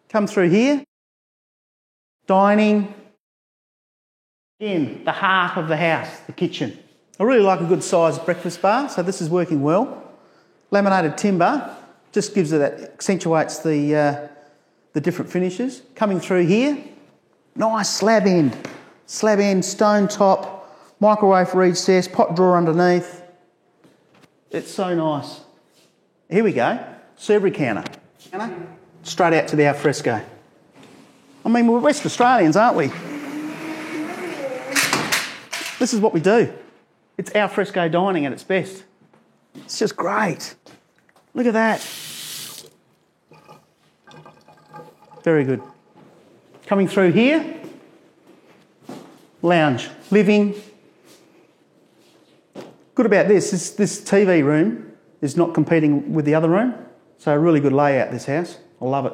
Come through here. Dining. Again, the heart of the house, the kitchen. I really like a good sized breakfast bar, so this is working well. Laminated timber just gives it that, accentuates the different finishes. Coming through here, nice slab end, stone top, microwave recess, pot drawer underneath. It's so nice. Here we go, servery counter. Straight out to the alfresco. I mean, we're West Australians, aren't we? This is what we do. It's alfresco dining at its best. It's just great. Look at that. Very good. Coming through here, lounge, living. Good about this TV room is not competing with the other room, so a really good layout, this house. I love it.